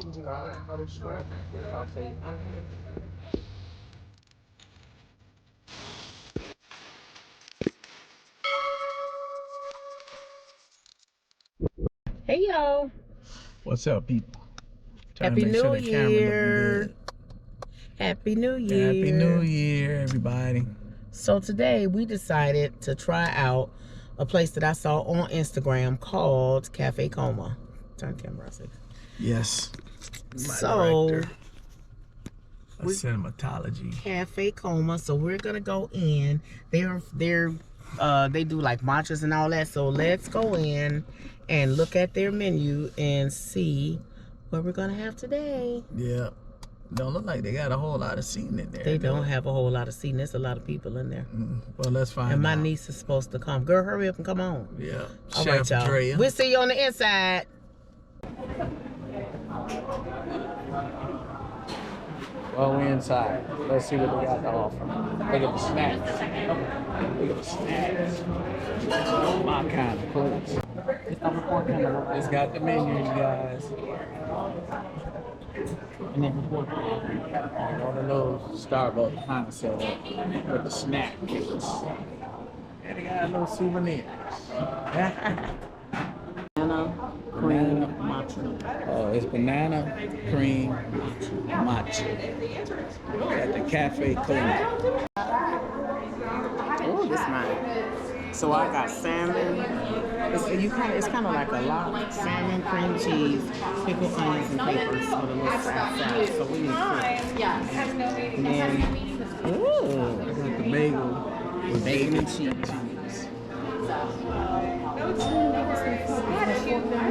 Hey y'all. What's up, people? Happy New Year. Happy New Year. Happy New Year, everybody. So today we decided to try out a place that I saw on Instagram called Cafe Coma. Turn the camera, see. Yes. So cinematology. Cafe Coma. So we're gonna go in. They do like matchas and all that. So let's go in and look at their menu and see what we're gonna have today. Yeah. Don't look like they got a whole lot of seating in there. They don't have a whole lot of seating. There's a lot of people in there. Well, let's find out. And my niece is supposed to come. Girl, hurry up and come on. Yeah. All Chef right, y'all. Drea. We'll see you on the inside. Well, we're inside. Let's see what they got to offer. Look at the snacks. Look at the snacks. My kind of place. It's got the menus, guys. And then all the little Starbucks kind of set up with the snack kits. And they got a little souvenirs. Banana cream matcha. Oh, it's banana cream matcha at the Cafe Coma. Oh, this mine. So I got salmon. It's kind of like a lot. Salmon, cream cheese, pickled onions, and capers with a little salad. So we need fruit. And then, ooh, I got the bagel with bacon and cheese.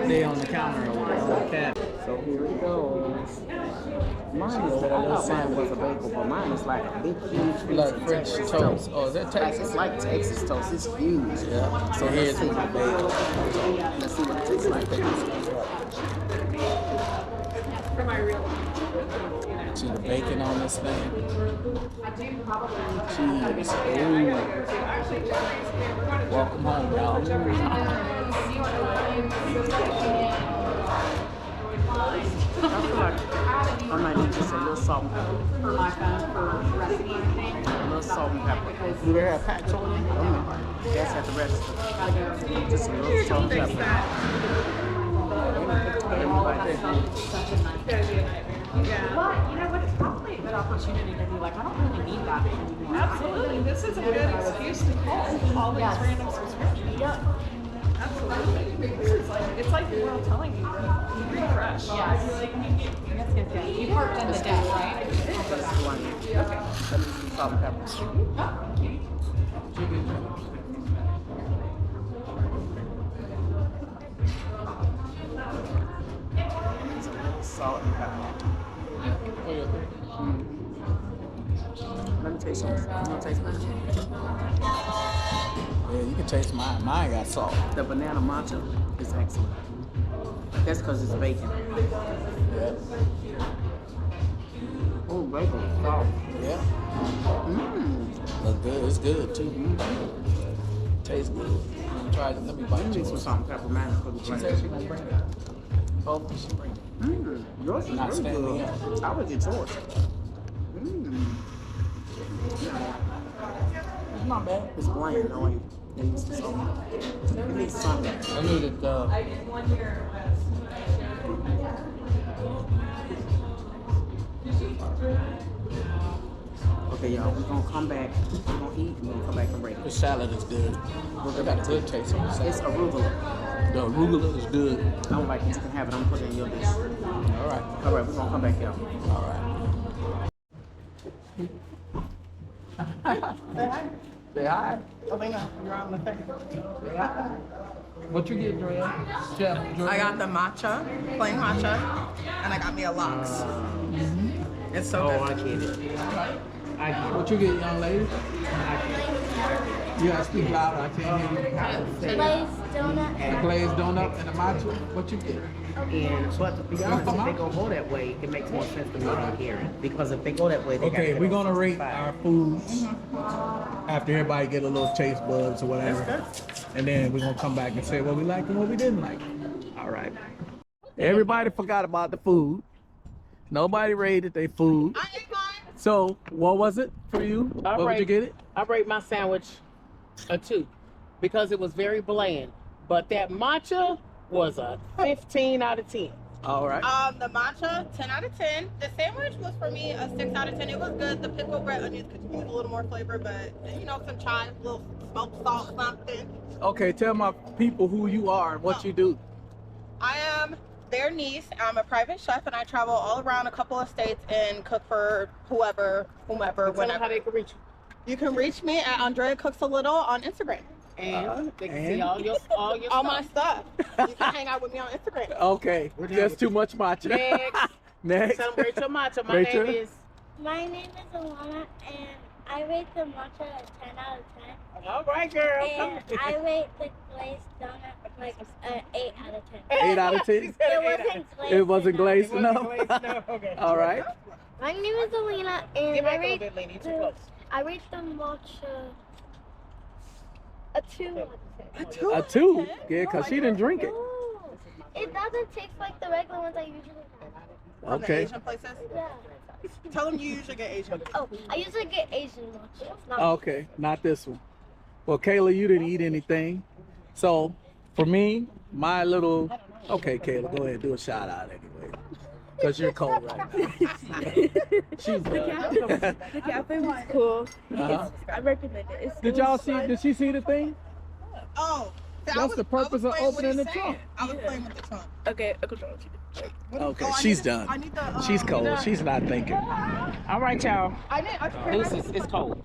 They on the counter over there. So here it goes. Mine is, I thought mine was a bagel, but mine is like a big, huge Like French toast. Oh, is that Texas? It's like Texas toast. It's huge. Yeah. So here's the bagel. Let's see what it tastes like. For my real life. See the bacon on this thing. Cheese. Ooh. Welcome home, y'all. I feel like I might need just a little salt and pepper. For my phone, for recipe and things. A little salt and pepper. Do they have patch on it? That's at the register. Just a little salt and pepper. But you know what? It's probably a good opportunity to be like, I don't really need that anymore. Absolutely. This is a good excuse to call all these random subscriptions. Yeah. Absolutely. It's like the world telling you, refresh. Yes. That's good. You parked in the deck, right? This is the one. Okay. Let me see salt and pepper. Salt and pepper. Let me taste some. You want to taste mine? Yeah, you can taste mine. Mine got salt. The banana matcha is excellent. That's because it's bacon. Yeah. Oh, bacon is soft. Yeah. Mmm. Look good. It's good too. Tastes good. Let me try it. Let me bite Need some yours. salt and pepper, man. For the She drink. said she gonna bring it. Hopefully she bring it. Mmm. Yours is Not really standing good. up. I would get yours. Mmm. It's not bad. It's bland, though. It needs some salt. It needs something. I needed Okay, y'all, we're gonna come back. We're gonna eat and we're gonna come back and rate the it. salad is good. It got a good taste on the salad. It's arugula. The arugula is good. I don't like it. You can have it. I'm putting it in your dish. All right. All right, we're gonna come back, y'all. All right. Say hi. Oh, hang on. You're on the thing. Say hi. What you get, Drea? Chef Drea? I got the matcha, plain matcha, and I got me a lox. It's so Oh, good. I get it. What you get, young lady? You gotta speak louder. I can't hear you. Glazed donut. The glazed donut and the matcha. What you get? And but to be honest, if they gonna go that way, it makes more sense to me than Karen. Because if they go that way, they Okay, gotta we're get gonna on rate 65. our foods after everybody get a little taste buds or whatever, and then we're gonna come back and say what we liked and what we didn't like. All right. Everybody forgot about the food. Nobody rated their food. I ate mine. So, what was it for you? What would you get it? I rate my sandwich a 2 because it was very bland. But that matcha was a 15 out of 10. All right. The matcha, 10 out of 10. The sandwich was for me a 6 out of 10. It was good. The pickled red onions could use a little more flavor, but you know, some chives, a little smoked salt, something. Okay, tell my people who you are and what you do. I am their niece. I'm a private chef, and I travel all around a couple of states and cook for whomever, Tell them whenever. how they can reach you. You can reach me at Andrea Cooks a Little on Instagram. And they can and? see all your All my stuff. You can hang out with me on Instagram. Okay, that's too much matcha. Next. Next. Celebrate your matcha. My Rachel? name is. My name is Alana, and I rate the matcha a 10 out of 10. All right, girl. And I rate the glazed donut like an 8 out of 10. 8 out of 10. She said an eight out. It wasn't glazed It enough. wasn't glazed enough. Okay. All right. My name is Alina, and Give I back a little rate bit, Lenny. Too the, close. I rate the matcha a 2 out of 10. A 2. Yeah, because she didn't drink it. Ooh, it doesn't taste like the regular ones I usually have. From the Okay. Asian places. Yeah. Tell them you usually get Asian. Oh, I usually get Asian matcha. Not Okay, not this one. Well, Kayla, you didn't eat anything. So, for me, my little... Okay, Kayla, go ahead and do a shout out anyway. Because you're cold right now. She's The cafe was cool. Uh-huh. I recommend it. It's, Did y'all see, did she see the thing? Oh. see, I That's was- the purpose I of was playing opening what the he trunk. said. I was playing with the trunk. Okay, I control you. Okay, I she's need the- done. I need the, She's cold. She's not thinking. All right, y'all. I prepare This is it's cold.